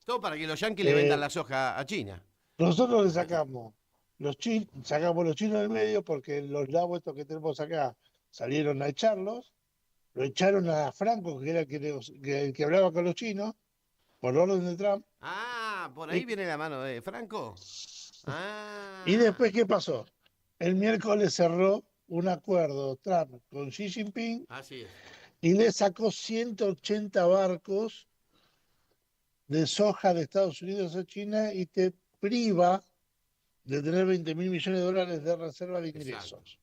Todo para que los yanquis le vendan la soja a China. Nosotros le sacamos los chinos del medio porque los labos estos que tenemos acá salieron a echarlos, lo echaron a Franco, que era el que hablaba con los chinos, por orden de Trump. Ah, por ahí viene la mano de Franco. Ah. Y después, ¿qué pasó? El miércoles cerró un acuerdo Trump con Xi Jinping. Así es. Y le sacó 180 barcos de soja de Estados Unidos a China y te priva de tener 20.000 millones de dólares de reserva de ingresos.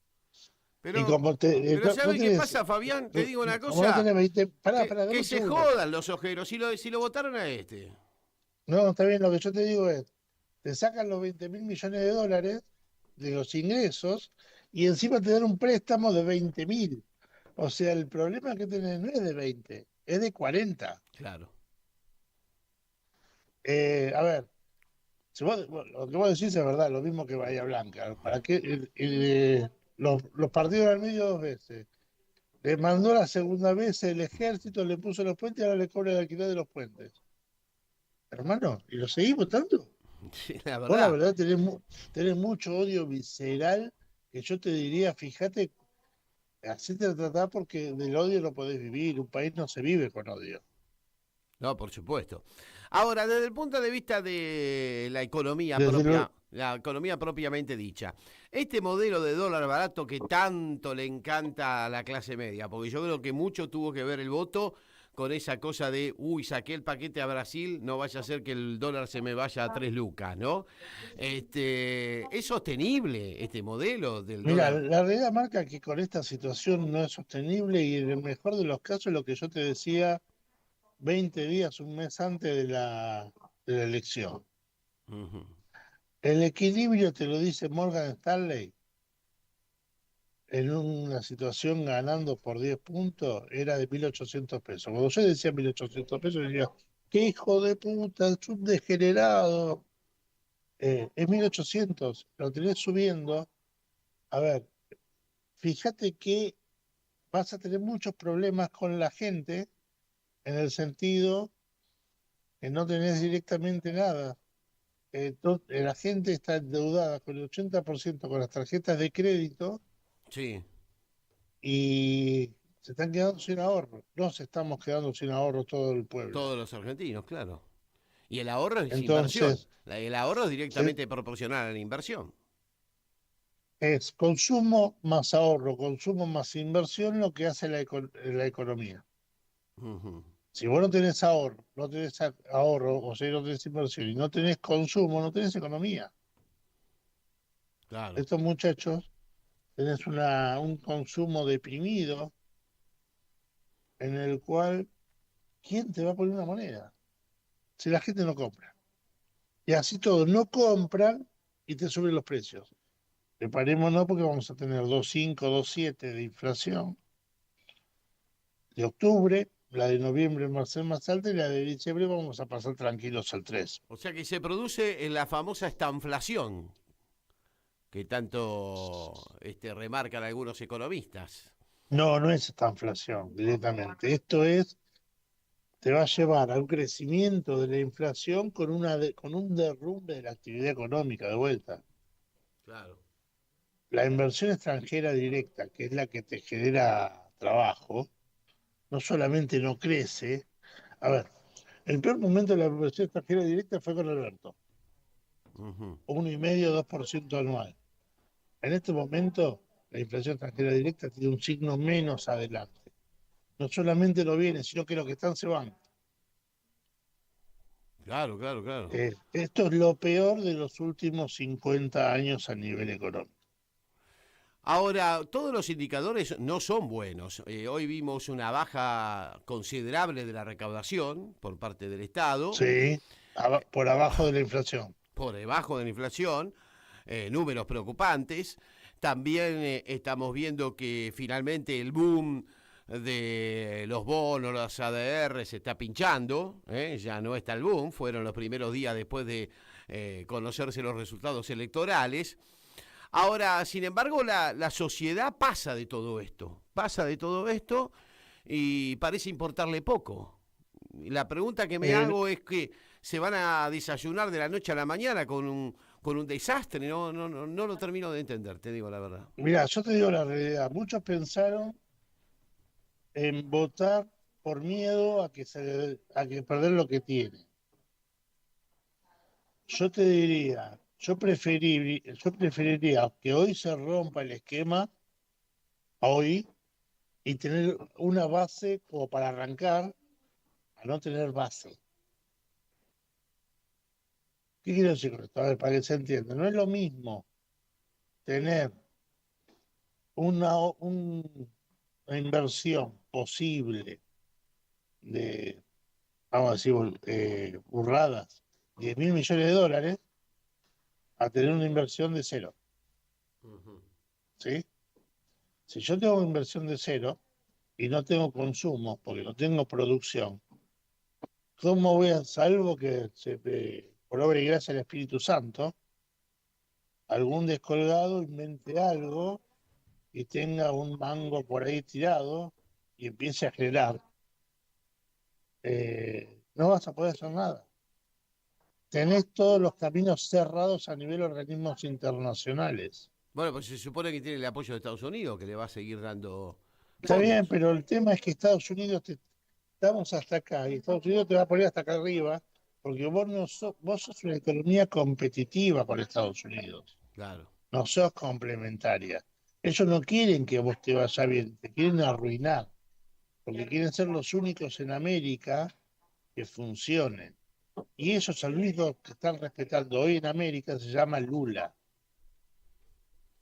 Pero, y como pero ¿sabes qué pasa, Fabián? Te digo una cosa. Que se jodan los ojeros si lo votaron a este. No, está bien, lo que yo te digo es, te sacan los 20.000 millones de dólares de los ingresos y encima te dan un préstamo de 20.000. O sea, el problema que tenés no es de 20, es de 40. Claro. A ver, si lo que vos decís es verdad, lo mismo que Bahía Blanca. ¿Para qué? Los partidos al medio 2 veces. Le mandó la segunda vez el ejército, le puso los puentes y ahora le cobra el alquiler de los puentes. Hermano, ¿y lo seguís votando? Sí, la Vos la verdad. verdad tenés mucho odio visceral que yo te diría, fíjate, así te tratás porque del odio no podés vivir. Un país no se vive con odio. No, por supuesto. Ahora, desde el punto de vista de Desde la economía propiamente dicha, este modelo de dólar barato que tanto le encanta a la clase media, porque yo creo que mucho tuvo que ver el voto con esa cosa de, uy, saqué el paquete a Brasil, no vaya a ser que el dólar se me vaya a 3 lucas, ¿no? ¿Es sostenible este modelo del Mira, dólar? la realidad marca que con esta situación no es sostenible y en el mejor de los casos lo que yo te decía 20 días, un mes antes de la elección. Ujú. El equilibrio te lo dice Morgan Stanley en una situación ganando por 10 puntos era de 1.800 pesos. Cuando yo decía 1.800 pesos, yo decía, qué hijo de puta, es un degenerado. Es 1.800, lo tenés subiendo. A ver, fíjate que vas a tener muchos problemas con la gente en el sentido que no tenés directamente nada. La gente está endeudada con el 80% con las tarjetas de crédito Sí, y se están quedando sin ahorro. Nos estamos quedando sin ahorro todo el pueblo. todos los argentinos, claro. Y el ahorro es inversión. Entonces, El ahorro es se- directamente proporcional a la inversión. es consumo más ahorro, consumo más inversión lo que hace la economía. Ujú. Si vos no tenés ahorro, no tenés ahorro, o sea, no tenés inversión y no tenés consumo, no tenés economía. Claro. Estos muchachos tenés un consumo deprimido en el cual, ¿quién te va a poner una moneda? Si la gente no compra. Y así todos no compran y te suben los precios. Preparémonos porque vamos a tener 2,5, 2,7 de inflación de octubre, la de noviembre va a ser más alta y la de diciembre vamos a pasar tranquilos al 3. O sea que se produce la famosa estanflación que tanto remarcan algunos economistas. No, no es esta inflación directamente. Te va a llevar a un crecimiento de la inflación con un derrumbe de la actividad económica de vuelta. Claro. La inversión extranjera directa, que es la que te genera trabajo, no solamente no crece. A ver, el peor momento de la inversión extranjera directa fue con Alberto, Ujú. 1,5, 2% anual. En este momento, la inflación extranjera directa tiene un signo menos adelante. No solamente no viene, sino que los que están se van. Claro, claro, claro. Esto es lo peor de los últimos 50 años a nivel económico. Ahora, todos los indicadores no son buenos. Hoy vimos una baja considerable de la recaudación por parte del Estado, Sí, por abajo de la inflación. por debajo de la inflación, números preocupantes. También estamos viendo que finalmente el boom de los bonos, los ADR se está pinchando, ya no está el boom, fueron los primeros días después de conocerse los resultados electorales. Ahora, sin embargo, la sociedad pasa de todo esto y parece importarle poco. La pregunta que me hago es que se van a desayunar de la noche a la mañana con un desastre, no lo termino de entender, te digo la verdad. Mira, yo te digo la realidad. Muchos pensaron en votar por miedo a que perder lo que tiene. Yo te diría, yo preferiría que hoy se rompa el esquema, hoy, y tener una base como para arrancar, a no tener base. ¿Qué quiero decir con esto? A ver, para que se entienda. No es lo mismo tener una inversión posible de, vamos a decir, burradas, 10.000 millones de dólares, a tener una inversión de cero. ¿Sí? Si yo tengo inversión de cero y no tengo consumo, porque no tengo producción, ¿Cómo voy a, salvo que por obra y gracia del Espíritu Santo, algún descolgado invente algo y tenga un mango por ahí tirado y empiece a generar, no vas a poder hacer nada. Tenés todos los caminos cerrados a nivel de organismos internacionales. Bueno, pues se supone que tiene el apoyo de Estados Unidos, que le va a seguir dando... Está bien, pero el tema es que Estados Unidos, estamos hasta acá, y Estados Unidos te va a poner hasta acá arriba, porque vos sos una economía competitiva con Estados Unidos. Claro. No sos complementaria. Ellos no quieren que vos te vaya bien, te quieren arruinar, porque quieren ser los únicos en América que funcionen. Y ellos al único que están respetando hoy en América se llama Lula.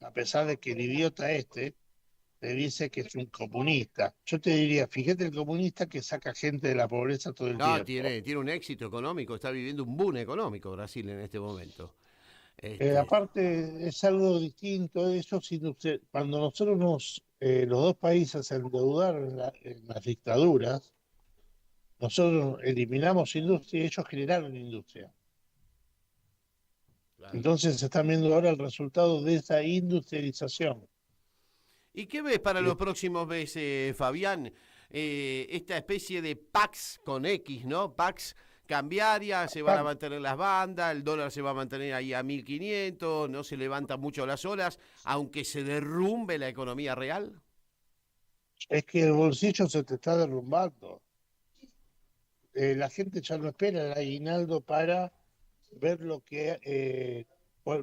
A pesar de que el idiota te dice que es un comunista. Yo te diría, fíjate el comunista que saca gente de la pobreza todo el tiempo. Tiene un éxito económico, está viviendo un boom económico Brasil en este momento. Aparte es algo distinto, cuando nosotros los dos países se endeudaron en las dictaduras, nosotros eliminamos industria y ellos generaron industria. Claro. Entonces se están viendo ahora el resultado de esa industrialización. ¿Y qué ves para los próximos meses, Fabián? Esta especie de Pax con X, ¿no? Pax cambiaria, se van a mantener las bandas, el dólar se va a mantener ahí a 1.500, no se levantan mucho las olas, aunque se derrumbe la economía real. Es que el bolsillo se te está derrumbando. La gente ya no espera el aguinaldo para ver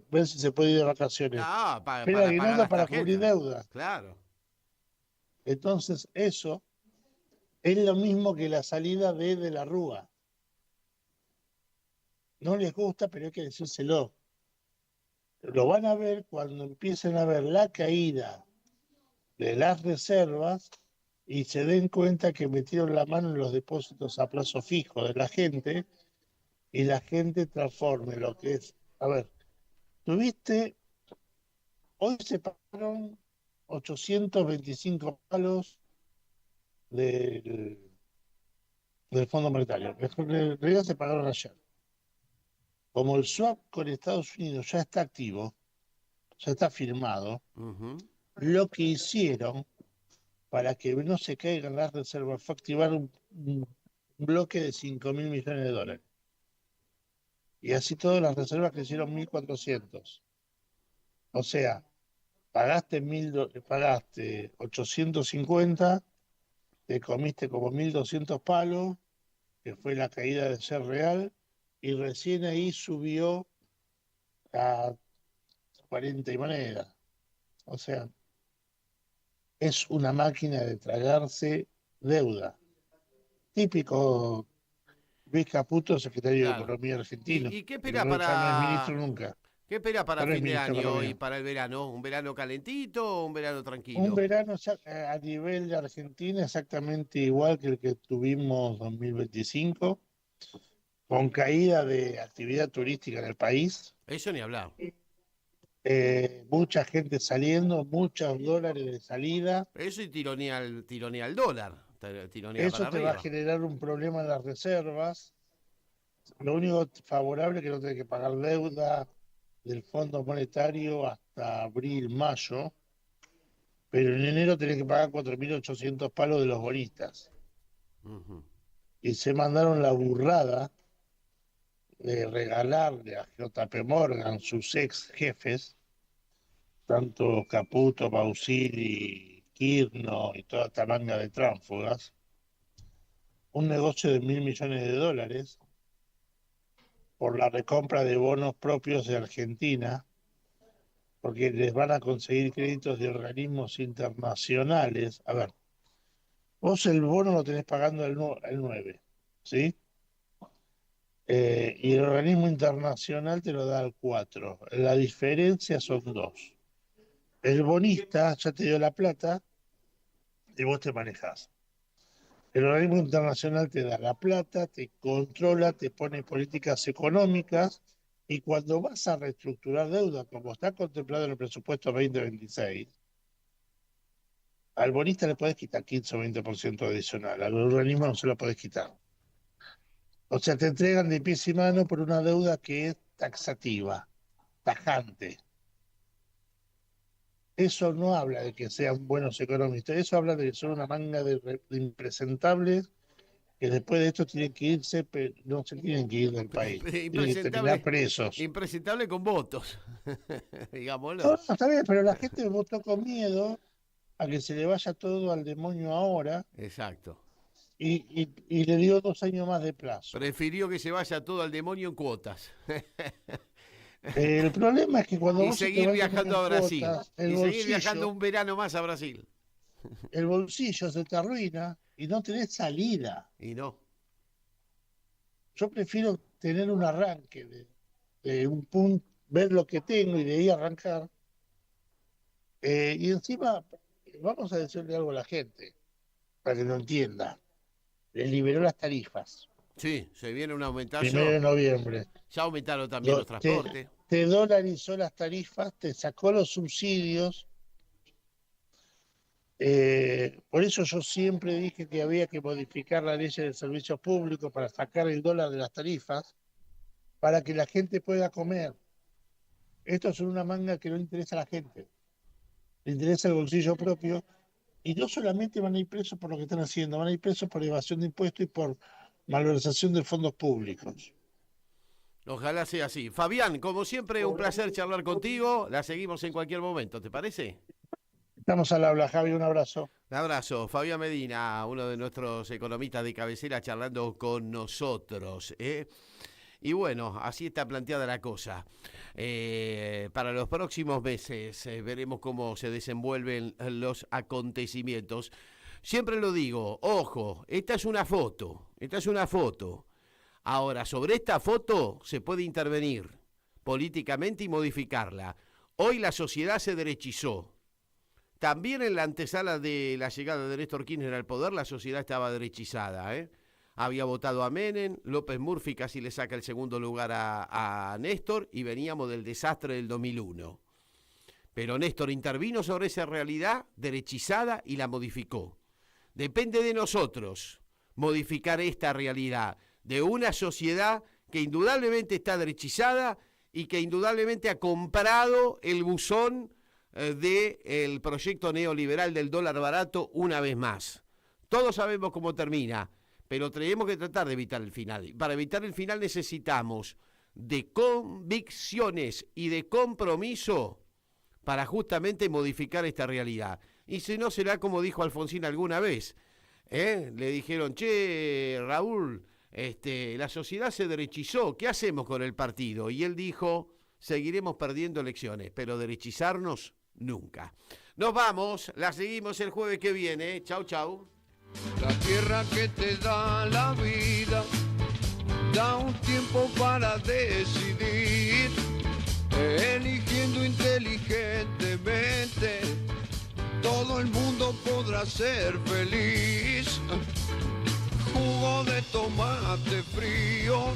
ver si se puede ir de vacaciones. Espera el aguinaldo para cubrir deuda. Claro. Entonces eso es lo mismo que la salida de la Rúa. No les gusta, pero hay que decírselo. Lo van a ver cuando empiecen a ver la caída de las reservas y se den cuenta que metieron la mano en los depósitos a plazo fijo de la gente y la gente transforme lo que es. A ver, hoy se pagaron 825 palos del Fondo Monetario. En realidad se pagaron ayer. Como el swap con Estados Unidos ya está activo, ya está firmado, lo que hicieron para que no se caigan las reservas fue activar un bloque de 5.000 millones de dólares. Y así todas las reservas crecieron 1.400. O sea, pagaste 850, te comiste como 1.200 palos, que fue la caída de ser real, y recién ahí subió a 40 y moneda. O sea, es una máquina de tragarse deuda. Típico Luis Caputo, secretario de Economía argentino. ¿Y qué espera no es ministro nunca. ¿Qué espera para No es fin de ministro de año Economía. y para el verano? ¿Un verano calentito o un verano tranquilo? Un verano a nivel de Argentina exactamente igual que el que tuvimos 2025, con caída de actividad turística en el país. Eso ni hablar. Mucha gente saliendo, muchos dólares de salida. Eso y tironía al dólar. Tironía Eso para te arriba. va a generar un problema en las reservas. Lo único favorable es que no tenés que pagar deuda del Fondo Monetario hasta abril, mayo, pero en enero tenés que pagar 4.800 palos de los bonistas. Y se mandaron la burrada de regalarle a JP Morgan, sus ex jefes, tanto Caputo, Pausini, Kirno y toda esta manga de tránsfugas, un negocio de 1.000 millones de dólares por la recompra de bonos propios de Argentina, porque les van a conseguir créditos de organismos internacionales. A ver, vos el bono lo tenés pagando el 9, ¿sí? Y el organismo internacional te lo da al 4. La diferencia son 2. El bonista ya te dio la plata y vos te manejás. El organismo internacional te da la plata, te controla, te pone políticas económicas y cuando vas a reestructurar deuda, como está contemplado en el presupuesto 2026, al bonista le podés quitar 15 o 20% adicional, al organismo no se lo podés quitar. O sea, te entregan de pies y mano por una deuda que es taxativa, tajante. Eso no habla de que sean buenos economistas, eso habla de que son una manga de impresentables que después de esto tienen que irse, pero no se tienen que ir del país, tienen que terminar presos. Impresentable con votos, digámoslo. No, está bien, pero la gente votó con miedo a que se le vaya todo al demonio ahora. Exacto. Y le dio 2 años más de plazo. Prefirió que se vaya todo al demonio en cuotas. El problema es que cuando y seguir viajando a Brasil. Seguir viajando un verano más a Brasil. El bolsillo se te arruina y no tenés salida. Y no. Yo prefiero tener un arranque de un punto, ver lo que tengo y de ahí arrancar. Y encima, vamos a decirle algo a la gente, para que lo entienda. Le liberó las tarifas. Sí, se viene un aumentazo. 1 de noviembre. Ya aumentaron también los transportes. Te dolarizó las tarifas, te sacó los subsidios. Por eso yo siempre dije que había que modificar la ley de servicios públicos para sacar el dólar de las tarifas, para que la gente pueda comer. Esto es una manga que no interesa a la gente. Le interesa el bolsillo propio. Y no solamente van a ir presos por lo que están haciendo, van a ir presos por evasión de impuestos y por malversación de fondos públicos. Ojalá sea así. Fabián, como siempre, un placer charlar contigo. La seguimos en cualquier momento, ¿te parece? Estamos al habla, Javi, un abrazo. Un abrazo. Fabián Medina, uno de nuestros economistas de cabecera, charlando con nosotros. Y bueno, así está planteada la cosa. Para los próximos meses veremos cómo se desenvuelven los acontecimientos. Siempre lo digo, ojo, esta es una foto. Ahora, sobre esta foto se puede intervenir políticamente y modificarla. Hoy la sociedad se derechizó. También en la antesala de la llegada de Néstor Kirchner al poder, la sociedad estaba derechizada, Había votado a Menem, López Murphy casi le saca el segundo lugar a Néstor y veníamos del desastre del 2001. Pero Néstor intervino sobre esa realidad derechizada y la modificó. Depende de nosotros modificar esta realidad de una sociedad que indudablemente está derechizada y que indudablemente ha comprado el buzón del proyecto neoliberal del dólar barato una vez más. Todos sabemos cómo termina, pero tenemos que tratar de evitar el final. Para evitar el final necesitamos de convicciones y de compromiso para justamente modificar esta realidad. Y si no, será como dijo Alfonsín alguna vez. Le dijeron, che, Raúl, la sociedad se derechizó, ¿qué hacemos con el partido? Y él dijo, seguiremos perdiendo elecciones, pero derechizarnos nunca. Nos vamos, la seguimos el jueves que viene. Chau, chau. La tierra que te da la vida, da un tiempo para decidir, eligiendo inteligentemente, todo el mundo podrá ser feliz. Jugo de tomate frío